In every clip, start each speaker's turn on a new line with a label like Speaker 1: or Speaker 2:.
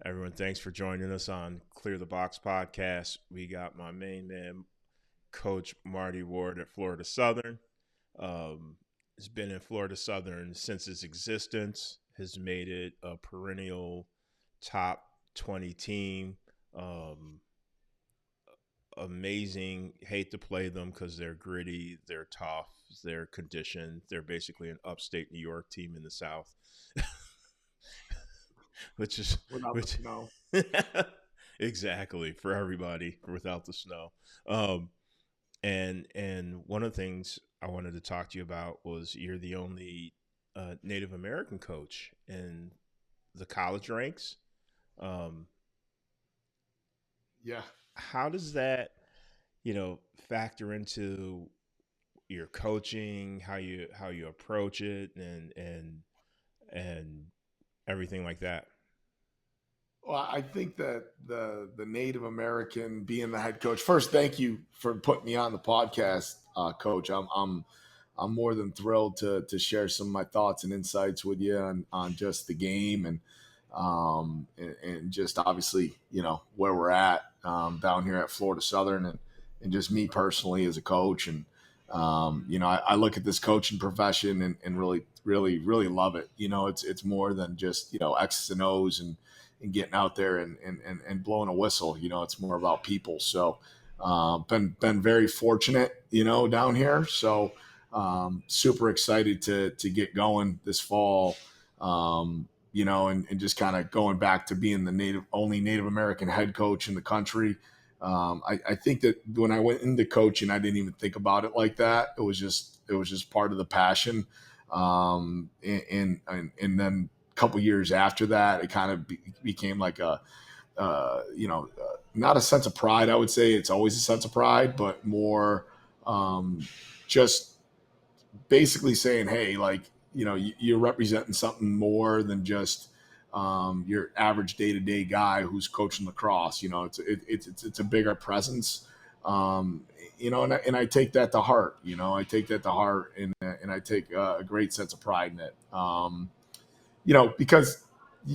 Speaker 1: Everyone, thanks for joining us on Clear the Box podcast. We got my main man, Coach Marty Ward at Florida Southern. Has been in Florida Southern since its existence, has made it a perennial top 20 team. Um, Amazing. Hate to play them because they're gritty, they're tough, they're conditioned. They're basically an upstate New York team in the South, which is
Speaker 2: without the
Speaker 1: which
Speaker 2: snow.
Speaker 1: exactly for everybody without the snow. Um, and one of the things I wanted to talk to you about was you're the only Native American coach in the college ranks. Um,
Speaker 2: Yeah.
Speaker 1: how does that, factor into your coaching, how you approach it, and everything like that?
Speaker 2: Well, I think that the Native American being the head coach. First, thank you for putting me on the podcast, Coach. I'm more than thrilled to share some of my thoughts and insights with you on just the game and just obviously where we're at down here at Florida Southern and just me personally as a coach and I look at this coaching profession and really love it. It's more than just X's and O's and getting out there and blowing a whistle. It's more about people. So been very fortunate, down here. So super excited to get going this fall. And just kind of going back to being the only Native American head coach in the country. I think that when I went into coaching, I didn't even think about it like that. It was just part of the passion. And then a couple years after that, it kind of became like not a sense of pride. I would say it's always a sense of pride, but more just basically saying, hey, like, you're representing something more than just your average day-to-day guy who's coaching lacrosse. It's a bigger presence. And I take that to heart. I take that to heart, and I take a great sense of pride in it. Because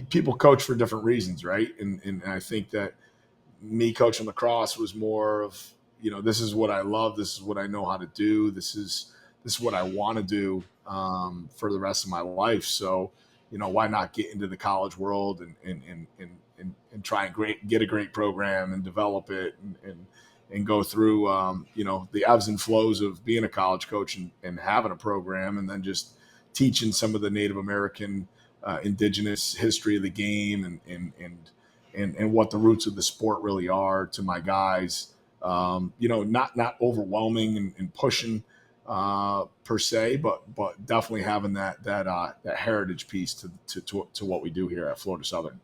Speaker 2: people coach for different reasons, right? And I think that me coaching lacrosse was more of, this is what I love. This is what I know how to do. This is what I want to do for the rest of my life. So, why not get into the college world and try and get a great program and develop it and go through, the ebbs and flows of being a college coach and having a program and then just teaching some of the Native American indigenous history of the game and what the roots of the sport really are to my guys. Not overwhelming and pushing per se, but definitely having that heritage piece to what we do here at Florida Southern.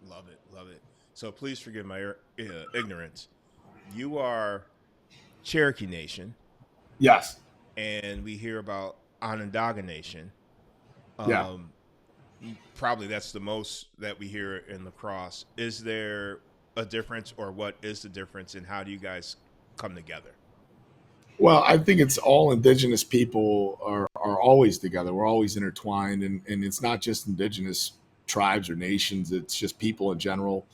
Speaker 1: Love it, love it. So please forgive my ignorance. You are Cherokee Nation,
Speaker 2: Yes.
Speaker 1: and we hear about Onondaga Nation.
Speaker 2: Yeah.
Speaker 1: Um, Probably that's the most that we hear in lacrosse. Is there a difference, or what is the difference, and how do you guys come together?
Speaker 2: Well, I think it's all indigenous people are always together. We're always intertwined, and it's not just indigenous tribes or nations. It's just people in general.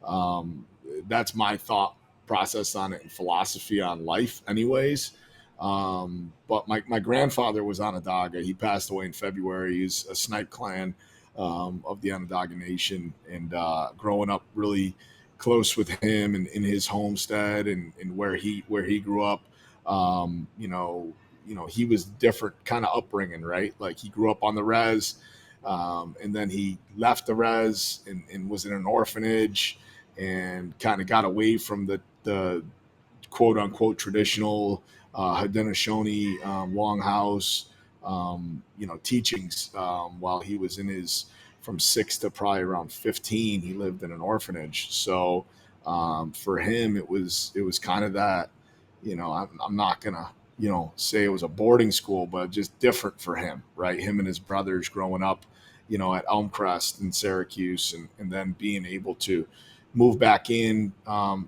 Speaker 2: Um, that's my thought process on it and philosophy on life, anyways. But my grandfather was Onondaga. He passed away in February. He's a Snipe clan of the Onondaga Nation, and growing up really close with him and in his homestead and where he grew up. He was different kind of upbringing, right? Like he grew up on the res, and then he left the res and was in an orphanage and kind of got away from the quote unquote traditional Haudenosaunee longhouse, teachings while he was in his from 6 to probably around 15. He lived in an orphanage, so for him it was kind of that. I'm not gonna say it was a boarding school, but just different for him, right? Him and his brothers growing up, at Elmcrest in Syracuse, and then being able to move back in, to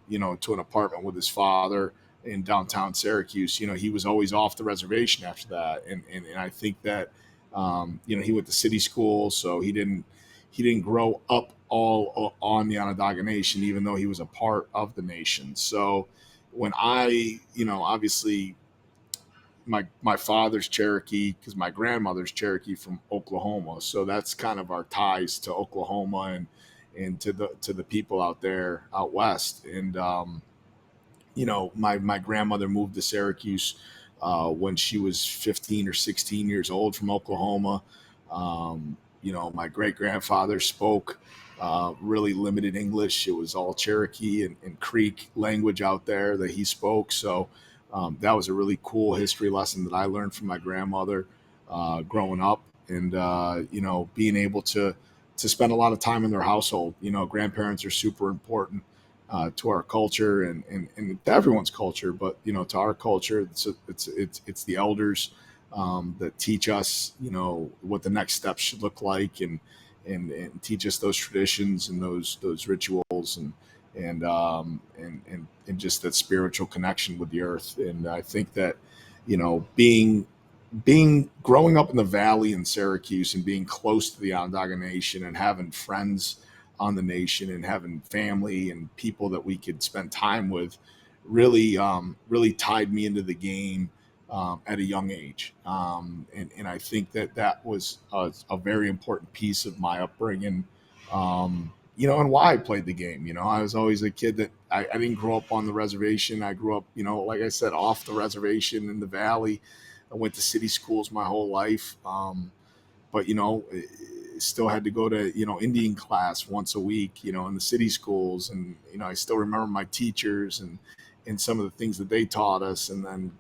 Speaker 2: an apartment with his father in downtown Syracuse. He was always off the reservation after that, and I think that, he went to city school, so he didn't he didn't grow up all on the Onondaga Nation, even though he was a part of the nation. So when I, obviously my father's Cherokee because my grandmother's Cherokee from Oklahoma, so that's kind of our ties to Oklahoma and to the people out there out west. And my grandmother moved to Syracuse when she was 15 or 16 years old from Oklahoma. My great grandfather spoke really limited English. It was all Cherokee and Creek language out there that he spoke. So that was a really cool history lesson that I learned from my grandmother growing up, and being able to spend a lot of time in their household. Grandparents are super important to our culture and to everyone's culture, but to our culture, it's the elders that teach us, what the next steps should look like, and teach us those traditions and those rituals and just that spiritual connection with the earth. And I think that being growing up in the valley in Syracuse and being close to the Onondaga Nation and having friends on the nation and having family and people that we could spend time with really tied me into the game at a young age. And I think that was a very important piece of my upbringing, and why I played the game. I was always a kid that I didn't grow up on the reservation. I grew up, like I said, off the reservation in the valley. I went to city schools my whole life. But still had to go to Indian class once a week in the city schools, and I still remember my teachers and some of the things that they taught us, and then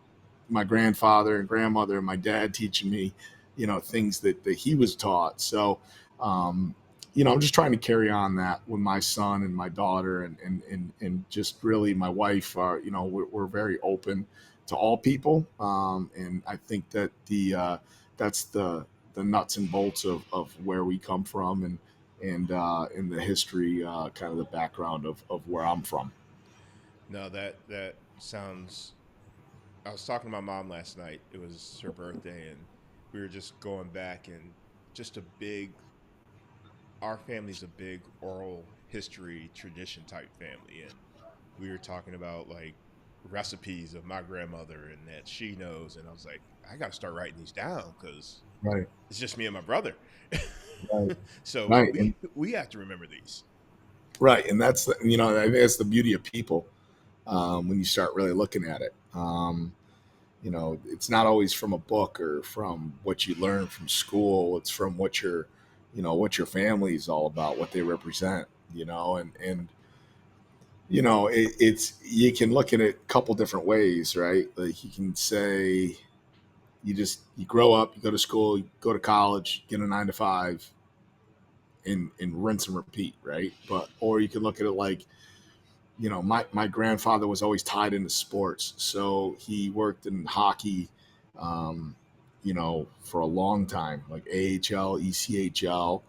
Speaker 2: my grandfather and grandmother and my dad teaching me things that he was taught. So I'm just trying to carry on that with my son and my daughter, and just really my wife are we're very open to all people, and I think that that's the nuts and bolts of where we come from, and the history, kind of the background of where I'm from.
Speaker 1: No, that sounds. I was talking to my mom last night. It was her birthday, and we were just going back and just a big. Our family's a big oral history tradition type family, and we were talking about like recipes of my grandmother and that she knows, and I was like, I got to start writing these down because
Speaker 2: Right,
Speaker 1: it's just me and my brother.
Speaker 2: right,
Speaker 1: So
Speaker 2: right,
Speaker 1: we have to remember these.
Speaker 2: right, and I think that's the beauty of people, when you start really looking at it. It's not always from a book or from what you learn from school. It's from what your family is all about, what they represent. It's you can look at it a couple different ways, right? Like you can say you grow up, you go to school, you go to college, get a 9 to 5, and rinse and repeat, right? But or you can look at it like my grandfather was always tied into sports, so he worked in hockey, for a long time, like AHL, ECHL,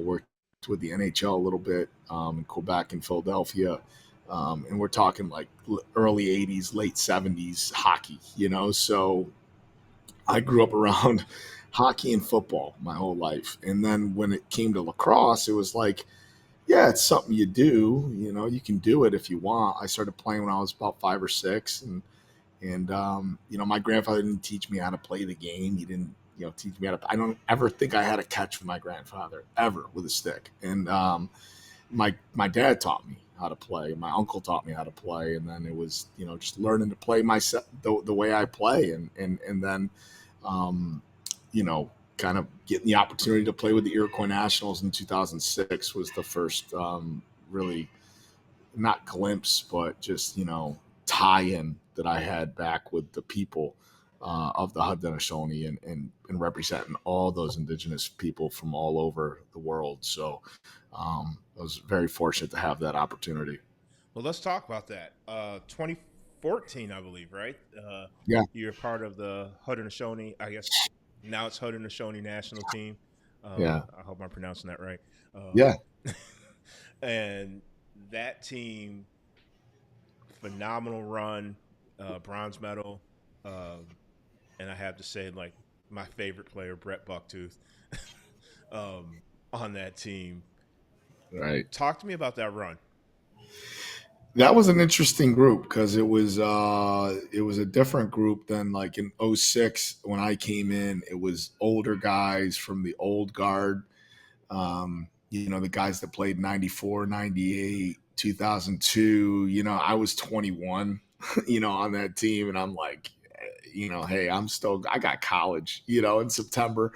Speaker 2: worked with the NHL a little bit, in Quebec and Philadelphia. And we're talking like early 80s, late 70s hockey, so I grew up around hockey and football my whole life. And then when it came to lacrosse, it was like, yeah, it's something you do. You can do it if you want. I started playing when I was about 5 or 6, and my grandfather didn't teach me how to play the game. He didn't, teach me how to. I don't ever think I had a catch with my grandfather ever with a stick. And my dad taught me how to play. My uncle taught me how to play, and then it was just learning to play myself the way I play, and then um, you know, kind of getting the opportunity to play with the Iroquois Nationals in 2006 was the first really not glimpse, but just tie-in that I had back with the people of the Haudenosaunee, and representing all those indigenous people from all over the world. So I was very fortunate to have that opportunity.
Speaker 1: Well, let's talk about that. 2014, I believe, right?
Speaker 2: Yeah,
Speaker 1: You're part of the Haudenosaunee. I guess now it's Haudenosaunee national team.
Speaker 2: yeah,
Speaker 1: I hope I'm pronouncing that right.
Speaker 2: yeah.
Speaker 1: And that team, phenomenal run, bronze medal, um, and I have to say, like my favorite player, Brett Bucktooth. um, on that team.
Speaker 2: Right.
Speaker 1: Talk to me about that run.
Speaker 2: That was an interesting group because it was a different group than like in '06 when I came in. It was older guys from the old guard. The guys that played 94, 98, 2002. I was 21, on that team. And I'm like, hey, I got college, in September,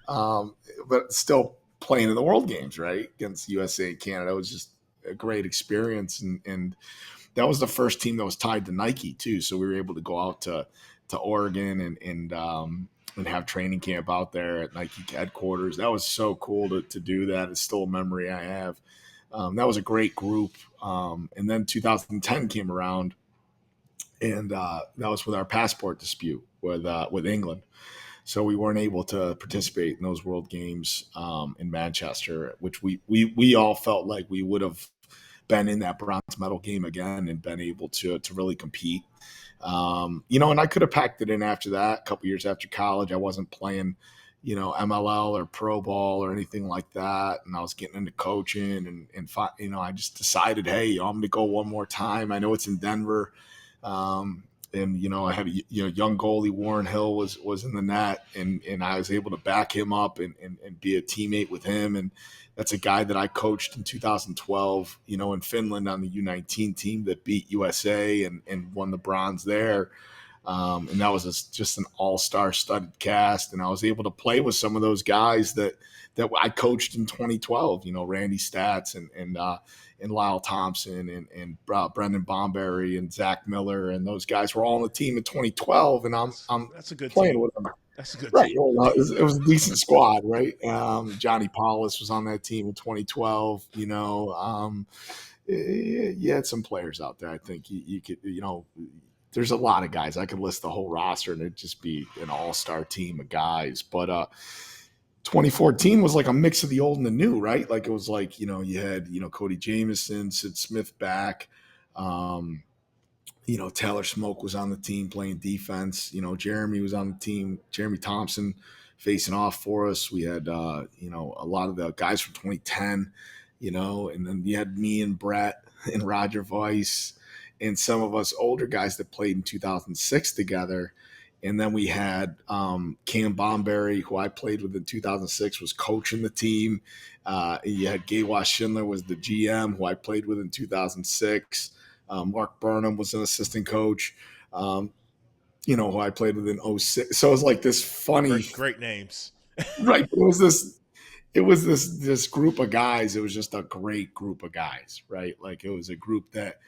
Speaker 2: but still playing in the world games, right? Against USA and Canada. It was just a great experience. And that was the first team that was tied to Nike too. So we were able to go out to Oregon and have training camp out there at Nike headquarters. That was so cool to do that. It's still a memory I have. That was a great group. And then 2010 came around, and that was with our passport dispute with England. So we weren't able to participate in those World Games in Manchester, which we all felt like we would have been in that bronze medal game again and been able to really compete. And I could have packed it in after that. A couple years after college, I wasn't playing, MLL or pro ball or anything like that, and I was getting into coaching I just decided, hey, I'm going to go one more time. I know it's in Denver. And I had a young goalie, Warren Hill was in the net, and I was able to back him up and be a teammate with him. And that's a guy that I coached in 2012, in Finland on the U19 team that beat USA and won the bronze there. And that was just an all-star studded cast. And I was able to play with some of those guys that I coached in 2012, Randy Statz and Lyle Thompson and Brendan Bomberry and Zach Miller. And those guys were all on the team in 2012. And
Speaker 1: That's a good
Speaker 2: playing
Speaker 1: team.
Speaker 2: with them.
Speaker 1: That's a good
Speaker 2: Right.
Speaker 1: team.
Speaker 2: Well, it was a decent squad, right? Johnny Paulus was on that team in 2012. You had some players out there. I think you could, there's a lot of guys. I could list the whole roster and it'd just be an all-star team of guys. But 2014 was like a mix of the old and the new, right? Like it was like, you had, Cody Jamieson, Sid Smith back. Taylor Smoke was on the team playing defense. Jeremy was on the team. Jeremy Thompson facing off for us. We had, a lot of the guys from 2010, and then you had me and Brett and Roger Weiss and some of us older guys that played in 2006 together. And then we had Cam Bomberry, who I played with in 2006, was coaching the team. You had Gaywa Schindler was the GM, who I played with in 2006. Mark Burnham was an assistant coach, who I played with in '06. So it was like this funny,
Speaker 1: great names,
Speaker 2: right? It was this group of guys. It was just a great group of guys, right? Like it was a group that,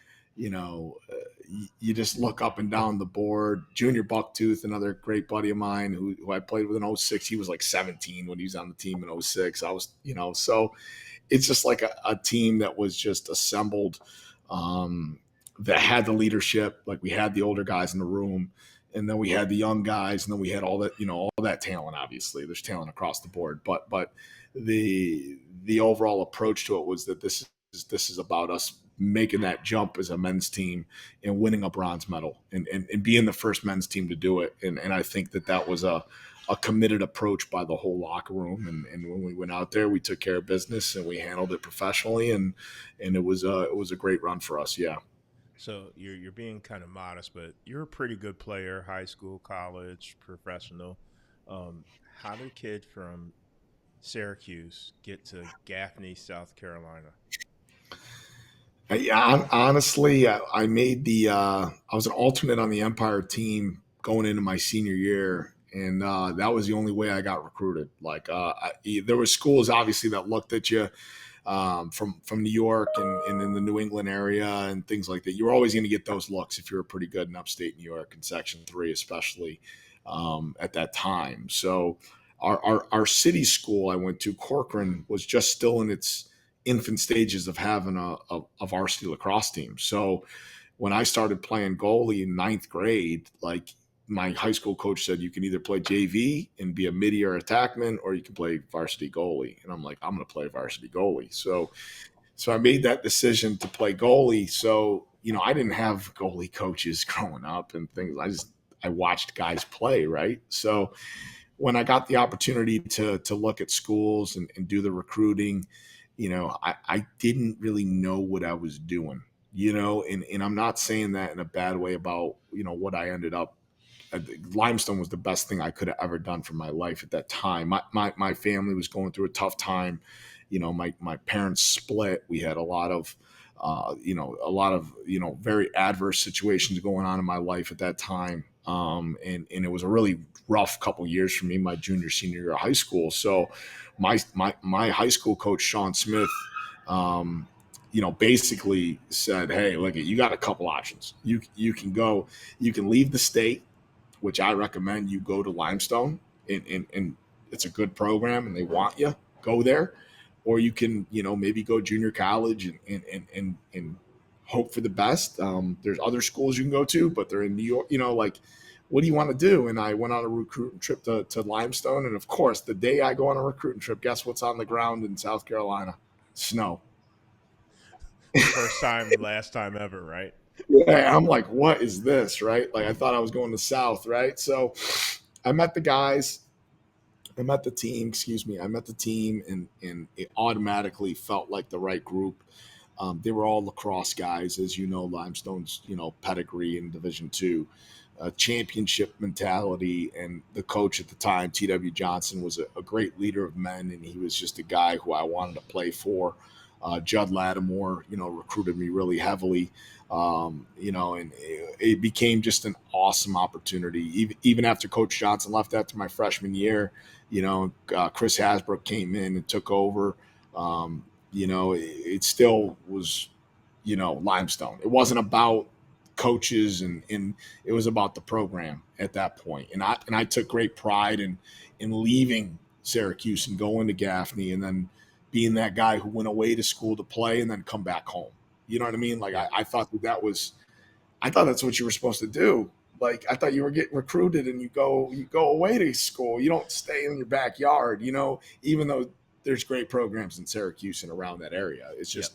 Speaker 2: you just look up and down the board. Junior Bucktooth, another great buddy of mine who I played with in '06. He was like 17 when he was on the team in '06. I was, so it's just like a team that was just assembled. That had the leadership, like we had the older guys in the room, and then we had the young guys, and then we had all that talent. Obviously, there's talent across the board, but the overall approach to it was that this is about us making that jump as a men's team and winning a bronze medal and being the first men's team to do it. And I think that was a committed approach by the whole locker room. And when we went out there, we took care of business and we handled it professionally. And it was a great run for us. Yeah.
Speaker 1: So you're being kind of modest, but you're a pretty good player, high school, college, professional. How did a kid from Syracuse get to Gaffney, South Carolina?
Speaker 2: Honestly, I made I was an alternate on the Empire team going into my senior year, and that was the only way I got recruited. Like there were schools obviously that looked at you from New York and in the New England area and things like that. You're always going to get those looks if you're pretty good in upstate New York in Section 3, especially at that time. So our city school I went to, Corcoran, was just still in its infant stages of having a varsity lacrosse team. So when I started playing goalie in ninth grade, like my high school coach said, you can either play JV and be a midi or attackman, or you can play varsity goalie. And I'm like, I'm going to play varsity goalie. So I made that decision to play goalie. So, I didn't have goalie coaches growing up and things. I watched guys play. Right. So when I got the opportunity to look at schools and do the recruiting, I didn't really know what I was doing, and I'm not saying that in a bad way about, what I ended up. Limestone was the best thing I could have ever done for my life at that time. My family was going through a tough time. My parents split. We had a lot of very adverse situations going on in my life at that time. And it was a really rough couple years for me, my junior, senior year of high school. So my high school coach, Sean Smith, basically said, "Hey, look, you got a couple options. You can leave the state, which I recommend you go to Limestone, and it's a good program and they want you, go there. Or you can, maybe go junior college and hope for the best. There's other schools you can go to, but they're in New York, like, what do you want to do?" And I went on a recruiting trip to Limestone. And of course, the day I go on a recruiting trip, guess what's on the ground in South Carolina? Snow.
Speaker 1: First time and last time ever, right?
Speaker 2: Yeah, I'm like, what is this, right? Like, I thought I was going to South, right? So I met the guys. I met the team, excuse me. I met the team, and it automatically felt like the right group. They were all lacrosse guys, as you know, Limestone's, pedigree in Division II, championship mentality. And the coach at the time, T.W. Johnson, was a great leader of men, and he was just a guy who I wanted to play for. Judd Lattimore, recruited me really heavily, and it became just an awesome opportunity. Even after Coach Johnson left after my freshman year, Chris Hasbrook came in and took over. It still was, Limestone. It wasn't about coaches, and it was about the program at that point. And I took great pride in leaving Syracuse and going to Gaffney, and then being that guy who went away to school to play and then come back home. You know what I mean? Like, I thought I thought that's what you were supposed to do. Like, I thought you were getting recruited and you go away to school. You don't stay in your backyard, even though there's great programs in Syracuse and around that area. It's just,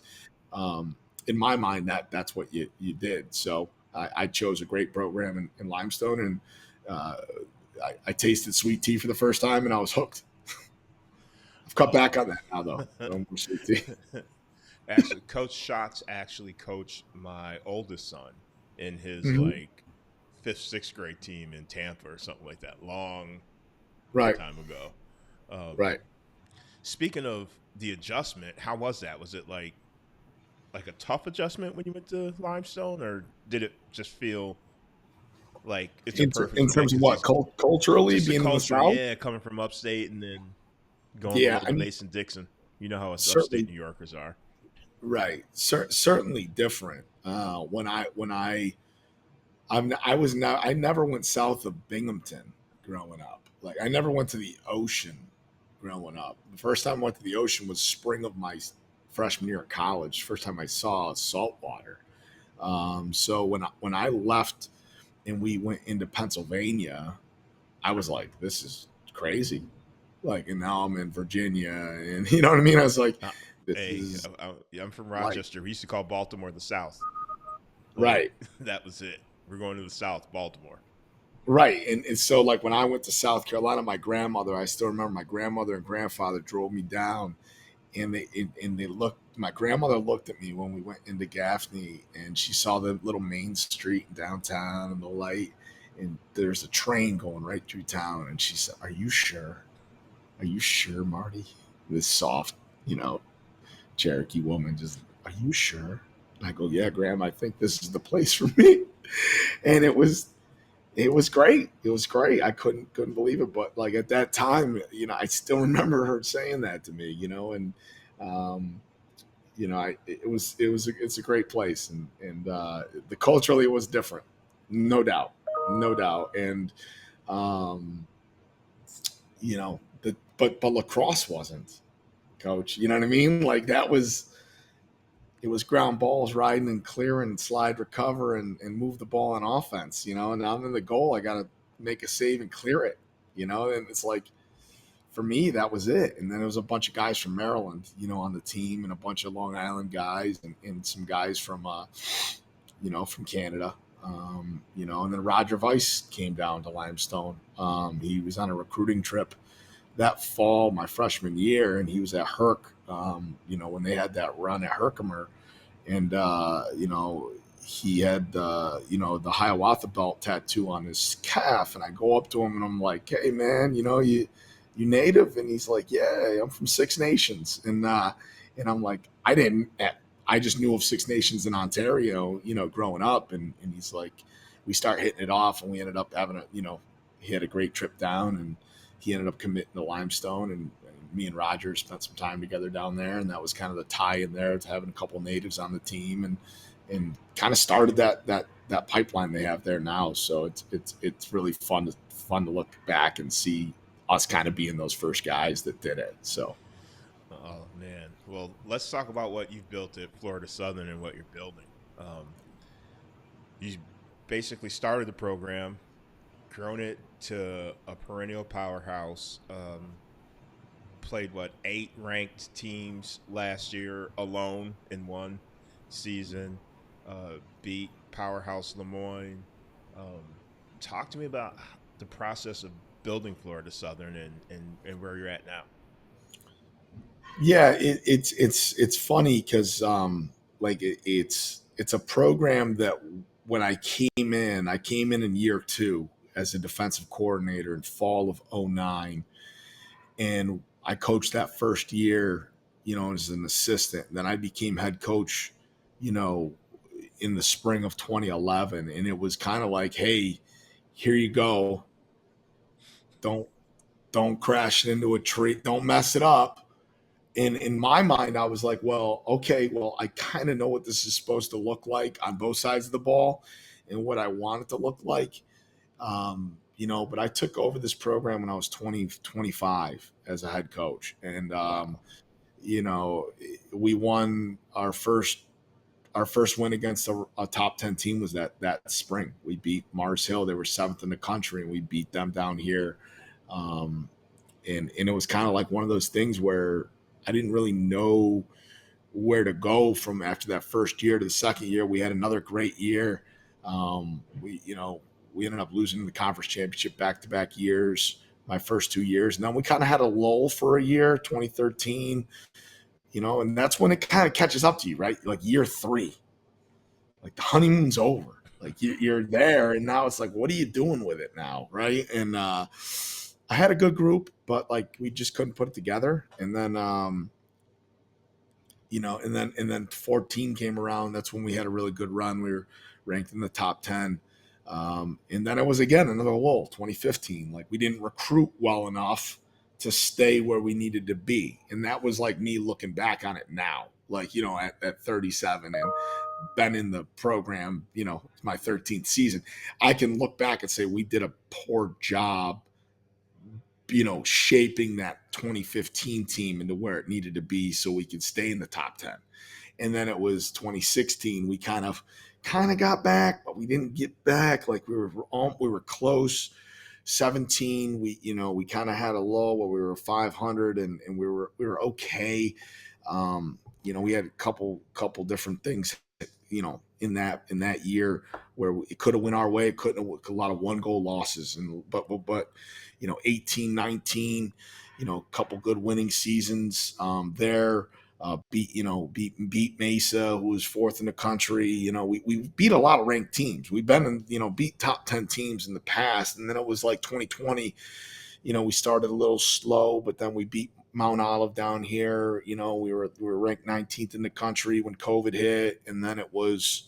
Speaker 2: in my mind, that's what you did. So I chose a great program in Limestone, and I tasted sweet tea for the first time, and I was hooked. I've cut back on that now, though. No more sweet tea.
Speaker 1: Actually, Coach Schatz actually coached my oldest son in his
Speaker 2: Mhm.
Speaker 1: like fifth, sixth grade team in Tampa or something like that, long
Speaker 2: Right,
Speaker 1: time ago.
Speaker 2: right.
Speaker 1: Speaking of the adjustment, how was that? Was it like a tough adjustment when you went to Limestone, or did it just feel like it's a perfect
Speaker 2: In
Speaker 1: fit
Speaker 2: terms of
Speaker 1: because
Speaker 2: what,
Speaker 1: it's
Speaker 2: culturally
Speaker 1: just a
Speaker 2: being in the
Speaker 1: culture,
Speaker 2: South?
Speaker 1: yeah, coming from upstate and then going
Speaker 2: Yeah,
Speaker 1: over
Speaker 2: I
Speaker 1: to
Speaker 2: mean,
Speaker 1: Mason Dixon. You know how us upstate
Speaker 2: certainly,
Speaker 1: New Yorkers are.
Speaker 2: right. Certainly different. I was not. I never went south of Binghamton growing up. Like, I never went to the ocean growing up. The first time I went to the ocean was spring of my freshman year of college. First time I saw salt water. So when I left and we went into Pennsylvania, I was like, this is crazy. Like, and now I'm in Virginia, and you know what I mean? I was like,
Speaker 1: Uh,
Speaker 2: this
Speaker 1: hey,
Speaker 2: is
Speaker 1: I'm from
Speaker 2: like,
Speaker 1: Rochester. We used to call Baltimore the South. Like
Speaker 2: right.
Speaker 1: that was it. We're going to the South, Baltimore.
Speaker 2: Right. And so, like, when I went to South Carolina, I still remember my grandmother and grandfather drove me down, and they looked, my grandmother looked at me when we went into Gaffney, and she saw the little main street downtown and the light, and there's a train going right through town. And she said, "Are you sure? Are you sure, Marty?" This soft, you know, Cherokee woman just, "Are you sure?" And I go, "Yeah, Graham, I think this is the place for me." And it was great. It was great. I couldn't believe it. But like, at that time, I still remember her saying that to me. And um, it's a great place, and the culturally it was different, no doubt, no doubt. And um, but lacrosse wasn't, coach. You know what I mean? Like, that was. It was ground balls, riding and clearing and slide recover and move the ball on offense, and I'm in the goal. I got to make a save and clear it, and it's like, for me, that was it. And then there was a bunch of guys from Maryland, on the team, and a bunch of Long Island guys, and some guys from Canada. And then Roger Weiss came down to Limestone. He was on a recruiting trip that fall, my freshman year, and he was at Herc, when they had that run at Herkimer. And, he had, the Hiawatha belt tattoo on his calf. And I go up to him and I'm like, hey, man, you native? And he's like, yeah, I'm from Six Nations. And I'm like, I just knew of Six Nations in Ontario, growing up. And he's like, we start hitting it off, and we ended up having he had a great trip down, and he ended up committing to Limestone, and me and Roger spent some time together down there. And that was kind of the tie in there to having a couple of natives on the team, and kind of started that pipeline they have there now. So it's really fun to look back and see us kind of being those first guys that did it. So.
Speaker 1: Oh man. Well, let's talk about what you've built at Florida Southern and what you're building. You basically started the program, grown it to a perennial powerhouse. Played 8 ranked teams last year alone in one season. Beat powerhouse Lemoyne. Talk to me about the process of building Florida Southern and where you're at now.
Speaker 2: Yeah, it's funny because it's a program that when I came in year 2 as a defensive coordinator in fall of 09, and I coached that first year, as an assistant. Then I became head coach, in the spring of 2011, and it was kind of like, hey, here you go. Don't crash into a tree. Don't mess it up. And in my mind, I was like, well, okay, well, I kind of know what this is supposed to look like on both sides of the ball and what I want it to look like. But I took over this program when I was 25 as a head coach. And, we won our first win against a top 10 team was that spring. We beat Mars Hill. They were 7th in the country, and we beat them down here. And it was kind of like one of those things where I didn't really know where to go from after that first year to the second year. We had another great year. We ended up losing the conference championship back-to-back years, my first 2 years. And then we kind of had a lull for a year, 2013, and that's when it kind of catches up to you, right? Like year 3, like the honeymoon's over. Like you're there, and now it's like, what are you doing with it now, right? And I had a good group, but we just couldn't put it together. And then, and then 14 came around. That's when we had a really good run. We were ranked in the top 10. And then it was again another lull, 2015. We didn't recruit well enough to stay where we needed to be. And that was me looking back on it now, at 37 and been in the program, it's my 13th season. I can look back and say we did a poor job shaping that 2015 team into where it needed to be so we could stay in the top 10. And then it was 2016. We kind of got back, but we didn't get back. We were close. 17, we kind of had a low where we were 500 and we were okay. We had a couple different things, in that year where it could have went our way. It couldn't have, a lot of 1-goal losses, but 18, 19, a couple good winning seasons there. Beat Mesa, who was 4th in the country. We beat a lot of ranked teams. We've been in, beat top 10 teams in the past. And then it was 2020, we started a little slow, but then we beat Mount Olive down here. We were ranked 19th in the country when COVID hit. And then it was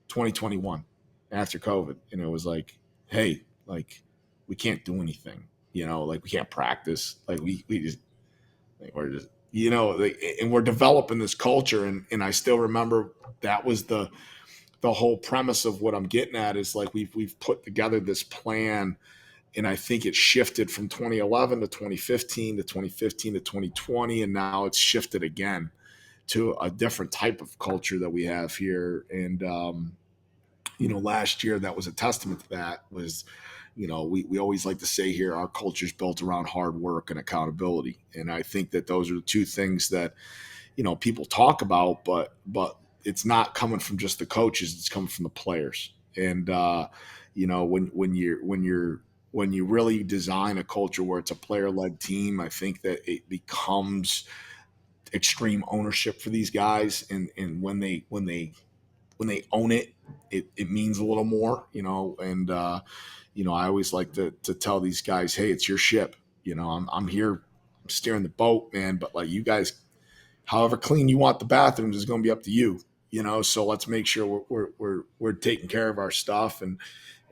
Speaker 2: 2021 after COVID. And it was hey, we can't do anything, we can't practice. We just, we're just, and we're developing this culture. And I still remember that was the whole premise of what I'm getting at is we've put together this plan. And I think it shifted from 2011 to 2015 to 2015 to 2020. And now it's shifted again to a different type of culture that we have here. And, last year that was a testament to that was, we always like to say here, our culture is built around hard work and accountability. And I think that those are the two things that, people talk about, but it's not coming from just the coaches. It's coming from the players. And when you really design a culture where it's a player-led team, I think that it becomes extreme ownership for these guys, and when they own it, it means a little more, and I always like to tell these guys, hey, it's your ship. I'm here, I'm steering the boat, man, but like, you guys, however clean you want the bathrooms is going to be up to you. So let's make sure we're taking care of our stuff, and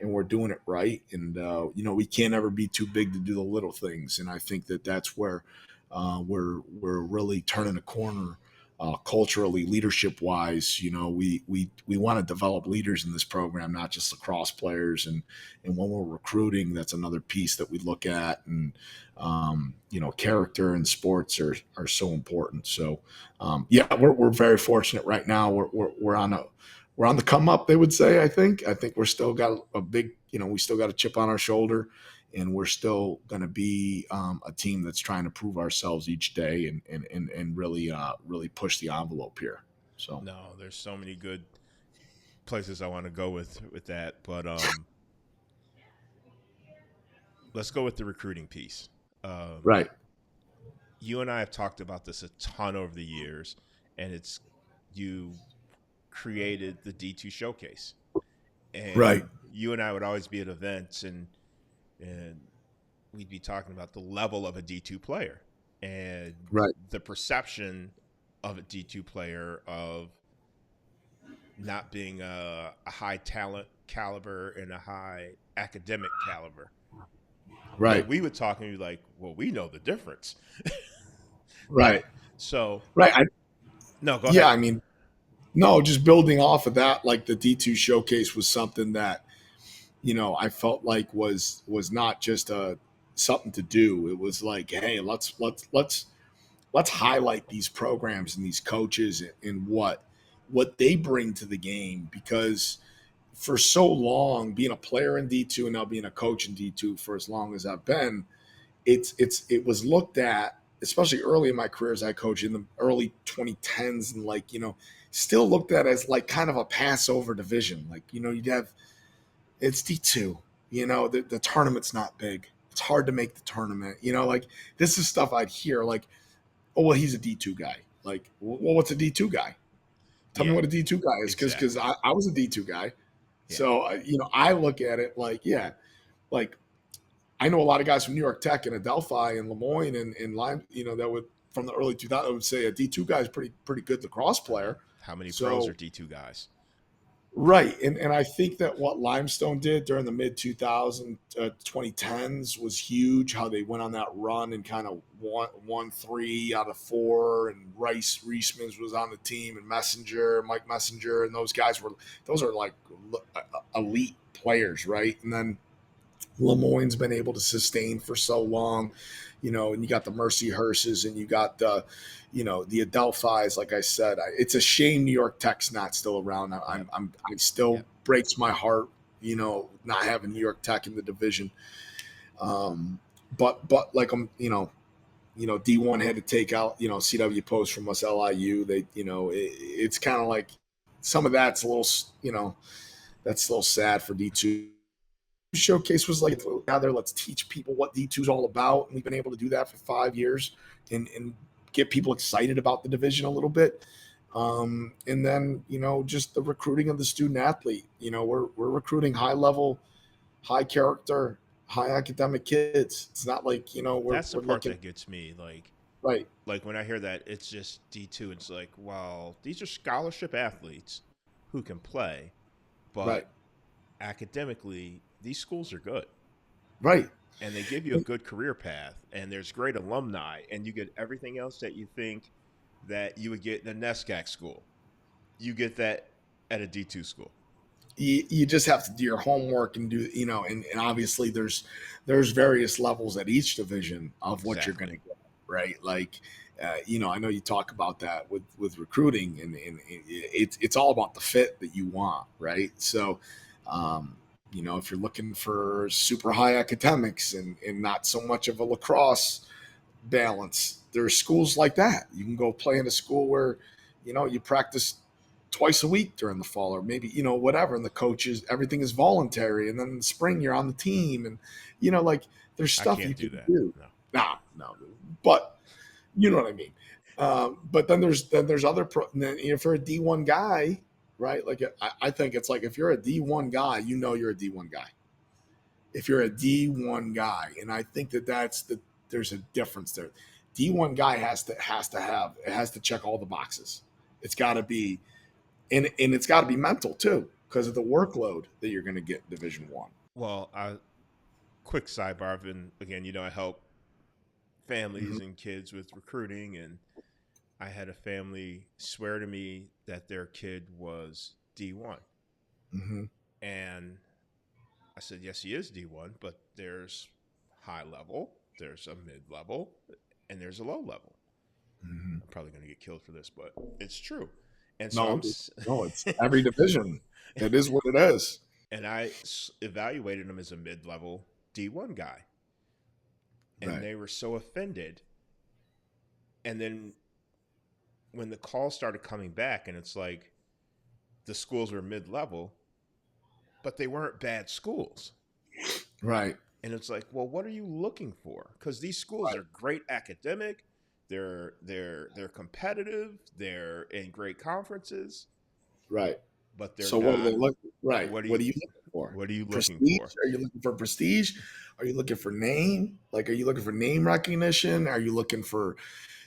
Speaker 2: we're doing it right. And we can't ever be too big to do the little things. And I think that that's where we're really turning a corner, culturally, leadership wise. We want to develop leaders in this program, not just lacrosse players. And when we're recruiting, that's another piece that we look at. And character and sports are so important. So yeah, we're very fortunate right now. We're on the come up, they would say. I think we're still got a big, we still got a chip on our shoulder, and we're still going to be a team that's trying to prove ourselves each day, and really push the envelope here. So
Speaker 1: No, there's so many good places I want to go with that, but let's go with the recruiting piece. Um,
Speaker 2: right,
Speaker 1: you and I have talked about this a ton over the years, and it's you created the D2 showcase,
Speaker 2: right,
Speaker 1: and you and I would always be at events, and we'd be talking about the level of a D2 player and
Speaker 2: right,
Speaker 1: the perception of a D2 player of not being a high talent caliber and a high academic caliber.
Speaker 2: right,
Speaker 1: But we would talk and be like, well, we know the difference.
Speaker 2: right,
Speaker 1: So,
Speaker 2: right.
Speaker 1: no, go
Speaker 2: Yeah,
Speaker 1: ahead.
Speaker 2: I mean, no, just building off of that, like the D2 showcase was something that I felt like was not just a something to do. It was like, hey, let's highlight these programs and these coaches, and what they bring to the game, because for so long, being a player in D2 and now being a coach in D2 for as long as I've been, it was looked at, especially early in my career as I coached in the early 2010s, and like, still looked at as like kind of a Passover division. Like, you'd have, it's D2, the tournament's not big. It's hard to make the tournament. Like, this is stuff I'd hear like, oh, well, he's a D2 guy. Like, well, what's a D2 guy? Tell me
Speaker 1: Yeah,
Speaker 2: what a D2 guy is, because
Speaker 1: exactly.
Speaker 2: I was a D2 guy.
Speaker 1: Yeah,
Speaker 2: So, I look at it like, yeah, like, I know a lot of guys from New York Tech and Adelphi and Lemoyne and Lime, that would, from the early 2000s, would say a D2 guy is pretty good lacrosse
Speaker 1: I mean,
Speaker 2: player.
Speaker 1: how many pros are
Speaker 2: So,
Speaker 1: D2 guys?
Speaker 2: right. And I think that what Limestone did during the mid 2010s was huge. How they went on that run and kind of won 3 out of 4, and Reisman's was on the team, and Mike Messenger, and those are like elite players, right? And then Lemoyne's been able to sustain for so long, and you got the Mercy Hearses, and you got the Adelphis. Like I said, it's a shame New York Tech's not still around.
Speaker 1: Yep.
Speaker 2: I still
Speaker 1: Yep.
Speaker 2: breaks my heart, not having New York Tech in the division. But like, D1 had to take out, CW Post from us, LIU. They, it's kind of like some of that's a little, that's a little sad for D2. Showcase was like, together, let's teach people what D2 is all about. And we've been able to do that for 5 years, and get people excited about the division a little bit. And then, just the recruiting of the student athlete. We're recruiting high level, high character, high academic kids. It's not like,
Speaker 1: That's the
Speaker 2: we're
Speaker 1: part
Speaker 2: looking
Speaker 1: that gets me.
Speaker 2: right,
Speaker 1: Like when I hear that it's just D2, it's like, well, these are scholarship athletes who can play,
Speaker 2: right,
Speaker 1: but academically, these schools are good.
Speaker 2: right.
Speaker 1: And they give you a good career path, and there's great alumni, and you get everything else that you think that you would get in a NESCAC school. You get that at a D2 school.
Speaker 2: You just have to do your homework and do, and obviously there's various levels at each division of what you're going to
Speaker 1: Exactly.
Speaker 2: get, right? Like, I know you talk about that with recruiting, and it's all about the fit that you want, right? So, if you're looking for super high academics, and not so much of a lacrosse balance, there's schools like that. You can go play in a school where, you practice twice a week during the fall, or maybe, whatever. And the coaches, everything is voluntary. And then in the spring, you're on the team. And, like there's
Speaker 1: I
Speaker 2: stuff you
Speaker 1: can't do
Speaker 2: can
Speaker 1: that.
Speaker 2: do.
Speaker 1: No.
Speaker 2: No, but you know what I mean? But then there's other if you're a D1 guy, right? Like I think it's like, if you're a D1 guy, you're a D1 guy. If you're a D1 guy, and I think there's a difference there. D1 guy has to check all the boxes. It's got to be, and it's got to be mental too, because of the workload that you're going to get in Division One.
Speaker 1: Well, quick sidebar. I've been, again, I help families
Speaker 2: Mm-hmm.
Speaker 1: and kids with recruiting, and I had a family swear to me that their kid was D1.
Speaker 2: Mm-hmm.
Speaker 1: And I said, yes, he is D1, but there's high level, there's a mid level, and there's a low level.
Speaker 2: Mm-hmm.
Speaker 1: I'm probably going to get killed for this, but it's true. And so
Speaker 2: No, no, it's every division. It is what it is.
Speaker 1: and I evaluated him as a mid level D1 guy. And
Speaker 2: Right.
Speaker 1: they were so offended. And then when the calls started coming back, and it's like the schools were mid level, but they weren't bad schools.
Speaker 2: Right.
Speaker 1: And it's like, well, what are you looking for? Because these schools
Speaker 2: Right.
Speaker 1: are great academic, they're competitive, they're in great conferences,
Speaker 2: Right.
Speaker 1: but they're
Speaker 2: So what do
Speaker 1: not.
Speaker 2: they look? Right.
Speaker 1: What are
Speaker 2: What
Speaker 1: you
Speaker 2: are you looking for?
Speaker 1: What are you looking
Speaker 2: Prestige?
Speaker 1: for?
Speaker 2: Are you looking for prestige? Are you looking for name? Like, are you looking for name recognition? Are you looking for,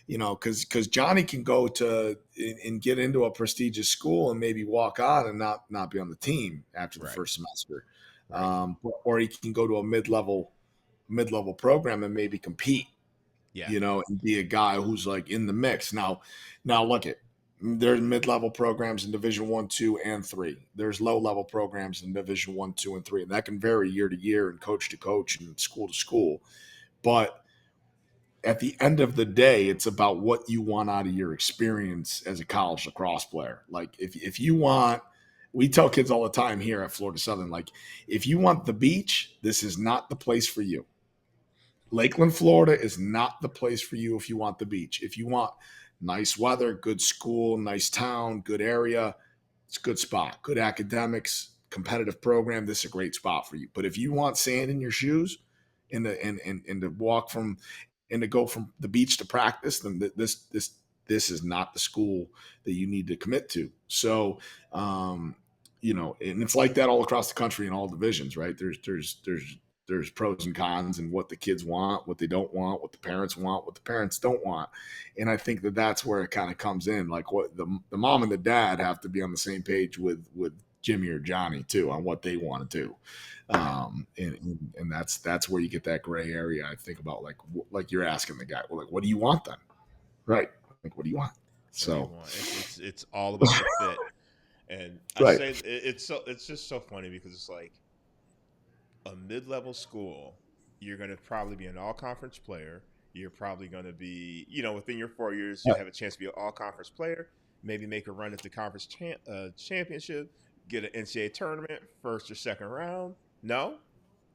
Speaker 2: because Johnny can go to and get into a prestigious school and maybe walk on and not be on the team after the
Speaker 1: Right.
Speaker 2: first semester,
Speaker 1: Right.
Speaker 2: or he can go to a mid-level program and maybe compete,
Speaker 1: Yeah.
Speaker 2: and be a guy who's like in the mix. Now look at, there's mid-level programs in Division 1, 2, and 3. There's low-level programs in Division 1, 2, and 3, and that can vary year to year and coach to coach and school to school. But at the end of the day, it's about what you want out of your experience as a college lacrosse player. Like, if you want, we tell kids all the time here at Florida Southern, like, if you want the beach, this is not the place for you. Lakeland, Florida is not the place for you if you want the beach. If you want nice weather, good school, nice town, good area, it's a good spot. Good academics, competitive program, this is a great spot for you. But if you want sand in your shoes and to walk from and to go from the beach to practice, then this is not the school that you need to commit to. So, and it's like that all across the country in all divisions, right? There's pros and cons, and what the kids want, what they don't want, what the parents want, what the parents don't want. And I think that's where it kind of comes in. Like, what the mom and the dad have to be on the same page with Jimmy or Johnny too on what they want to do. And that's where you get that gray area. I think about, like you're asking the guy, well, like, what do you want then? Right. Like, what do you want?
Speaker 1: What do you
Speaker 2: So,
Speaker 1: want? It's all about the fit. And I
Speaker 2: right.
Speaker 1: say it's just so funny because it's like a mid-level school, you're going to probably be an all-conference player. You're probably going to be, within your 4 years, you
Speaker 2: Yeah.
Speaker 1: have a chance to be an all-conference player. Maybe make a run at the conference championship, get an NCAA tournament, first or second round. No,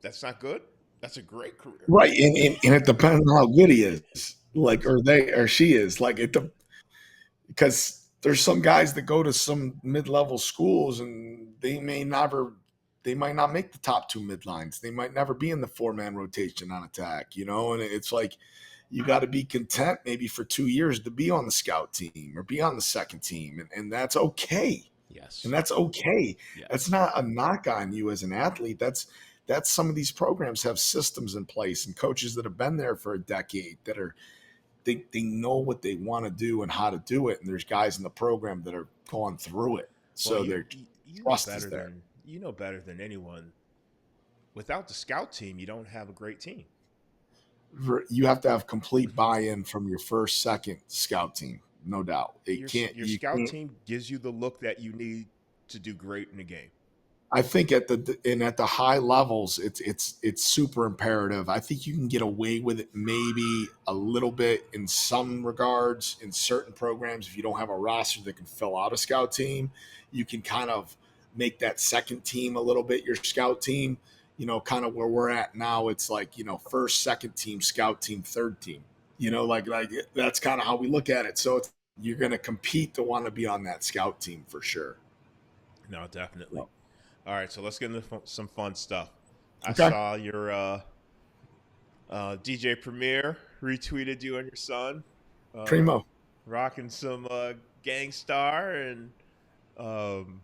Speaker 1: that's not good. That's a great career.
Speaker 2: Right. And it depends on how good he is. Like, or she is. Like, because there's some guys that go to some mid-level schools and they might not make the top two midlines. They might never be in the four-man rotation on attack, and it's like, you got to be content maybe for 2 years to be on the scout team or be on the second team, and that's okay.
Speaker 1: Yes.
Speaker 2: And that's okay.
Speaker 1: Yes.
Speaker 2: That's not a knock on you as an athlete. That's some of these programs have systems in place and coaches that have been there for a decade that are they know what they want to do and how to do it. And there's guys in the program that are going through it. So
Speaker 1: Well,
Speaker 2: their
Speaker 1: you know
Speaker 2: trust is
Speaker 1: better
Speaker 2: there.
Speaker 1: than anyone. Without the scout team, you don't have a great team.
Speaker 2: You have to have complete buy-in from your first, second scout team, no doubt.
Speaker 1: Your scout team gives you the look that you need to do great in the game.
Speaker 2: I think at the high levels, it's super imperative. I think you can get away with it maybe a little bit in some regards in certain programs. If you don't have a roster that can fill out a scout team, you can kind of make that second team a little bit your scout team. Kind of where we're at now. It's like, first, second team, scout team, third team. Like that's kind of how we look at it. So you're going to compete to want to be on that scout team for sure.
Speaker 1: No, definitely.
Speaker 2: So,
Speaker 1: All right, so let's get into some fun stuff. I
Speaker 2: okay.
Speaker 1: saw your DJ Premier retweeted you and your son uh,
Speaker 2: Primo.
Speaker 1: rocking some Gangstar, and um,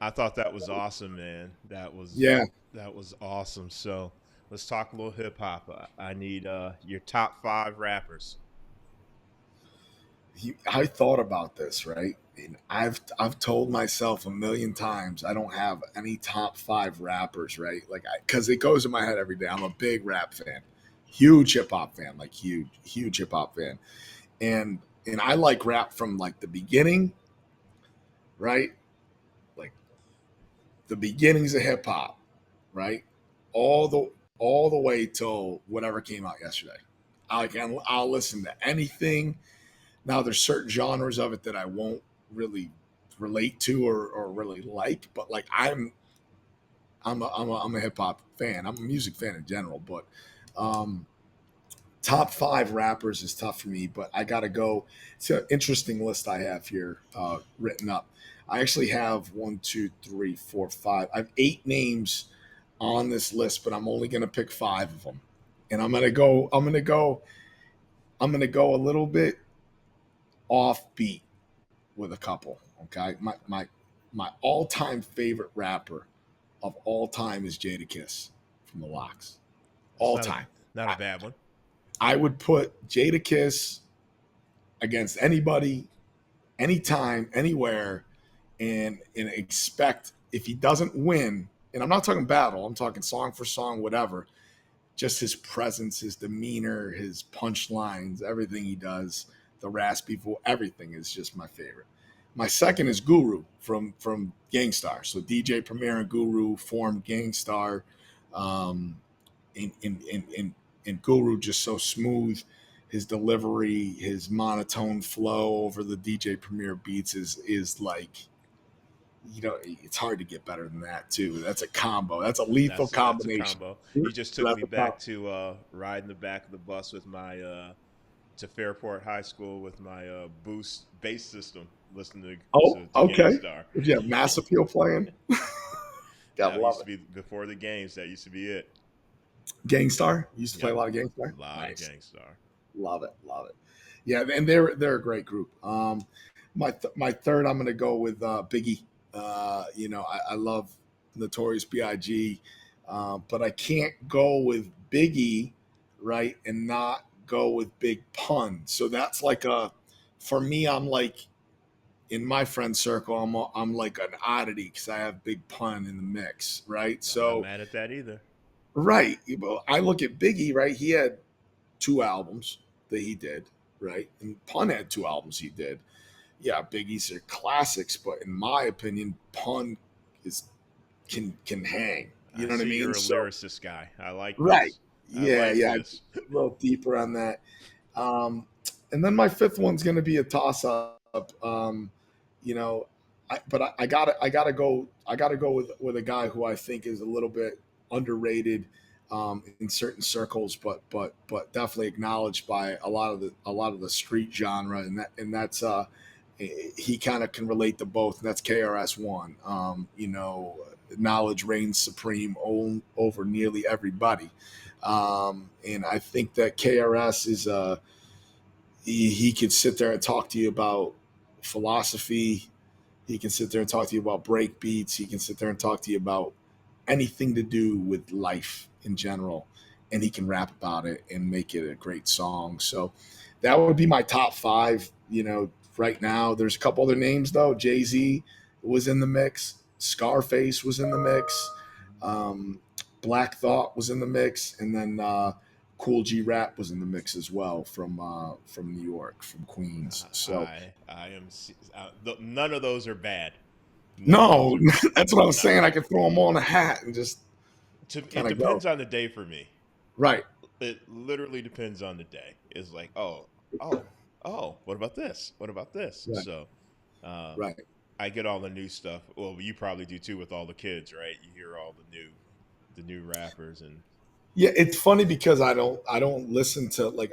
Speaker 1: I thought that was awesome, man.
Speaker 2: Yeah.
Speaker 1: That was awesome. So let's talk a little hip hop. I need your top 5 rappers.
Speaker 2: I thought about this, right? And I've told myself a million times I don't have any top 5 rappers, right? Like, because it goes in my head every day. I'm a big rap fan, huge hip hop fan, like huge hip hop fan, and I like rap from like the beginning, right? Like the beginnings of hip hop, right? All the all the way till whatever came out yesterday. I'll listen to anything. Now, there's certain genres of it that I won't really relate to or really like, but like I'm a hip hop fan. I'm a music fan in general, but um, top 5 rappers is tough for me. But I gotta go. It's an interesting list I have here written up. I actually have 1, 2, 3, 4, 5. I have 8 names on this list, but I'm only gonna pick 5 of them, and I'm gonna go a little bit offbeat with a couple. Okay, my all time favorite rapper of all time is Jadakiss from the Locks.
Speaker 1: It's
Speaker 2: All time.
Speaker 1: not a
Speaker 2: I,
Speaker 1: bad one.
Speaker 2: I would put Jadakiss against anybody, anytime, anywhere, and expect if he doesn't win. And I'm not talking battle. I'm talking song for song, whatever. Just his presence, his demeanor, his punchlines, everything he does, the raspy voice, everything is just my favorite. My second is Guru from Gangstar. So DJ Premier and Guru formed Gangstar, um, and Guru just so smooth. His delivery, his monotone flow over the DJ Premier beats is like, it's hard to get better than that too. That's a combo. That's a lethal
Speaker 1: That's a
Speaker 2: combination.
Speaker 1: combo. You just took
Speaker 2: That's
Speaker 1: me
Speaker 2: a combo.
Speaker 1: back to riding the back of the bus with my to Fairport High School with my Boost bass system, listening
Speaker 2: Oh,
Speaker 1: to
Speaker 2: okay.
Speaker 1: Gangstar.
Speaker 2: If you have Mass Appeal playing, gotta
Speaker 1: That
Speaker 2: love
Speaker 1: used to
Speaker 2: it.
Speaker 1: be before the games. That used to be it.
Speaker 2: Gangstar. You used to play a
Speaker 1: Yep,
Speaker 2: lot of Gangstar.
Speaker 1: a lot of
Speaker 2: Nice.
Speaker 1: Gangstar.
Speaker 2: Love it. Love it. Yeah, and they're a great group. My third, I'm gonna go with Biggie. I love Notorious B.I.G., but I can't go with Biggie, right, and not go with Big Pun. So that's like for me, I'm like in my friend circle, I'm like an oddity because I have Big Pun in the mix, right?
Speaker 1: I'm not
Speaker 2: So
Speaker 1: mad at that either.
Speaker 2: right, I look at Biggie, right? He had 2 albums that he did, right? And Pun had 2 albums he did. Yeah, Biggie's are classics, but in my opinion, Pun is can hang. You
Speaker 1: I
Speaker 2: know what I
Speaker 1: see
Speaker 2: mean?
Speaker 1: you're a
Speaker 2: So
Speaker 1: lyricist guy. I like
Speaker 2: right,
Speaker 1: this. I
Speaker 2: yeah,
Speaker 1: like
Speaker 2: yeah,
Speaker 1: this.
Speaker 2: a little deeper on that. Um, and then my fifth one's going to be a toss up. You know, I gotta go with a guy who I think is a little bit underrated in certain circles, but definitely acknowledged by a lot of the street genre, and that's he kind of can relate to both, and that's KRS-One. Knowledge reigns supreme over nearly everybody, and I think that KRS is he could sit there and talk to you about philosophy. He can sit there and talk to you about break beats. He can sit there and talk to you about anything to do with life in general. And he can rap about it and make it a great song. So that would be my top 5. Right now, there's a couple other names though. Jay-Z was in the mix. Scarface was in the mix. Um, Black Thought was in the mix. And then Cool G Rap was in the mix as well from New York, from Queens. So
Speaker 1: I am. None of those are bad. None of those
Speaker 2: no,
Speaker 1: are bad.
Speaker 2: that's what I was
Speaker 1: No,
Speaker 2: saying. I could throw them all in a hat and just
Speaker 1: it
Speaker 2: kind of go.
Speaker 1: depends on the day for me.
Speaker 2: Right.
Speaker 1: It literally depends on the day. It's like, oh, oh. What about this? What about this?
Speaker 2: Right.
Speaker 1: So, uh,
Speaker 2: Right.
Speaker 1: I get all the new stuff. Well, you probably do too with all the kids, right? You hear all the new rappers and
Speaker 2: Yeah, it's funny because I don't listen to like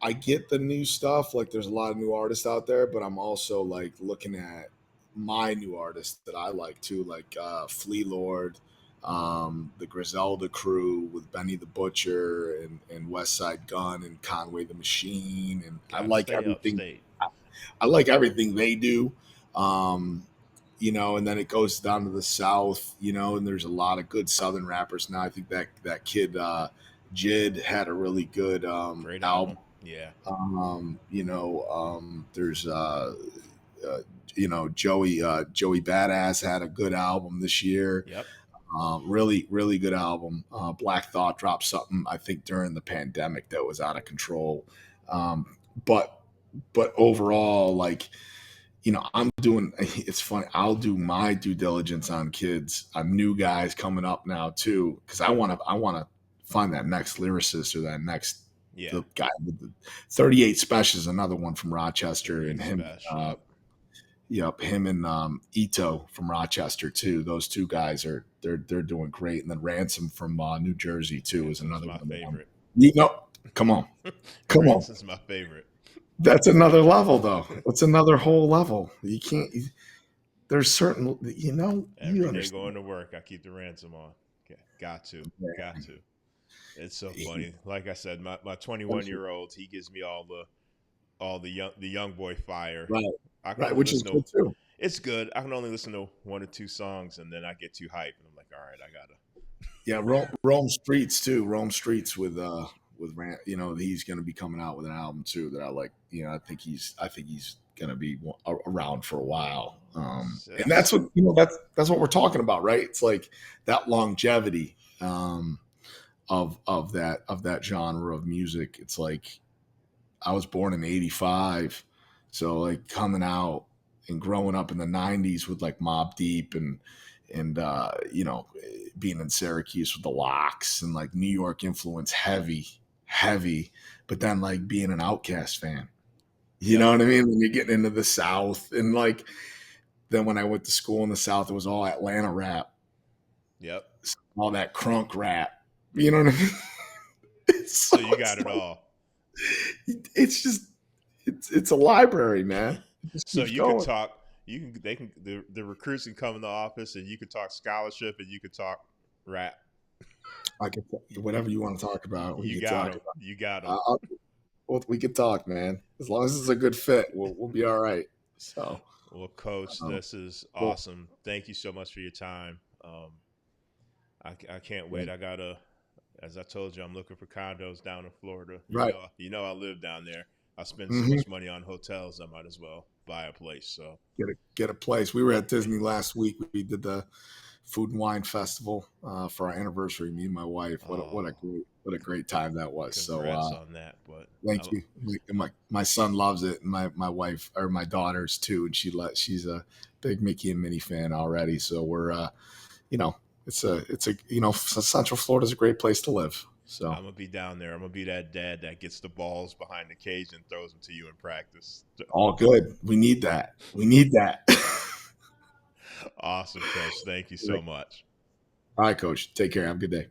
Speaker 2: I I get the new stuff. Like there's a lot of new artists out there, but I'm also like looking at my new artists that I like too, like Flea Lord, the Griselda crew with Benny the Butcher and West Side Gun and Conway the Machine, and I
Speaker 1: Gotta
Speaker 2: like
Speaker 1: stay
Speaker 2: everything.
Speaker 1: upstate.
Speaker 2: I like everything they do. And then it goes down to the South, and there's a lot of good Southern rappers now. I think that kid Jid had a really good
Speaker 1: Great
Speaker 2: album.
Speaker 1: album. Yeah.
Speaker 2: There's Joey Badass had a good album this year.
Speaker 1: Yep.
Speaker 2: Really, really good album. Black Thought dropped something I think during the pandemic that was out of control. But overall, like, I'm doing, it's funny. I'll do my due diligence on kids, on new guys coming up now too. Cause I want to find that next lyricist or that next, the guy with the 38 Special is another one from Rochester, and him, him and Ito from Rochester too. Those two guys they're doing great. And then Ransom from New Jersey too is another
Speaker 1: my favorite.
Speaker 2: Come on.
Speaker 1: Ransom's my favorite.
Speaker 2: That's another level, though. That's another whole level. You can't. There's certain,
Speaker 1: Every day going to work, I keep the Ransom on. Okay. Got to. It's so funny. Like I said, my 21-year-old, he gives me all the young boy fire.
Speaker 2: Right, which is good too.
Speaker 1: It's good. I can only listen to 1 or 2 songs, and then I get too hyped, and I'm like, all right, I gotta.
Speaker 2: Yeah, Rome Streets too. Rome Streets with Rand, he's going to be coming out with an album too that I like. I think he's going to be around for a while. And that's what that's what we're talking about, right? It's like that longevity of that genre of music. It's like I was born in '85, so like coming out and growing up in the '90s with like Mobb Deep and being in Syracuse with the Locks and like New York influence heavy, but then like being an Outkast fan, you know what I mean? When you're getting into the South, and like then when I went to school in the South, it was all Atlanta rap.
Speaker 1: Yep.
Speaker 2: All that crunk rap. You know what I mean?
Speaker 1: So you got it all.
Speaker 2: It's just it's a library, man.
Speaker 1: So you can talk. The recruits can come in the office and you can talk scholarship and you can talk rap.
Speaker 2: I can whatever you want to talk about.
Speaker 1: You got it.
Speaker 2: We can talk, man. As long as it's a good fit, we'll be all right. So,
Speaker 1: well, Coach, this is awesome. Thank you so much for your time. I can't wait. I gotta, as I told you, I'm looking for condos down in Florida.
Speaker 2: Right.
Speaker 1: I live down there. I spend so much money on hotels, I might as well buy a place. So
Speaker 2: get a place. We were at Disney last week. We did the Food and Wine Festival for our anniversary. Me and my wife. What a great time that was.
Speaker 1: Congrats on that. But
Speaker 2: thank you. My son loves it, and my wife or my daughters too. And she's a big Mickey and Minnie fan already. So we're Central Florida's a great place to live. So
Speaker 1: I'm gonna be down there. I'm gonna be that dad that gets the balls behind the cage and throws them to you in practice.
Speaker 2: All good. We need that.
Speaker 1: Awesome, Coach. Thank you so much.
Speaker 2: All right, Coach. Take care. Have a good day.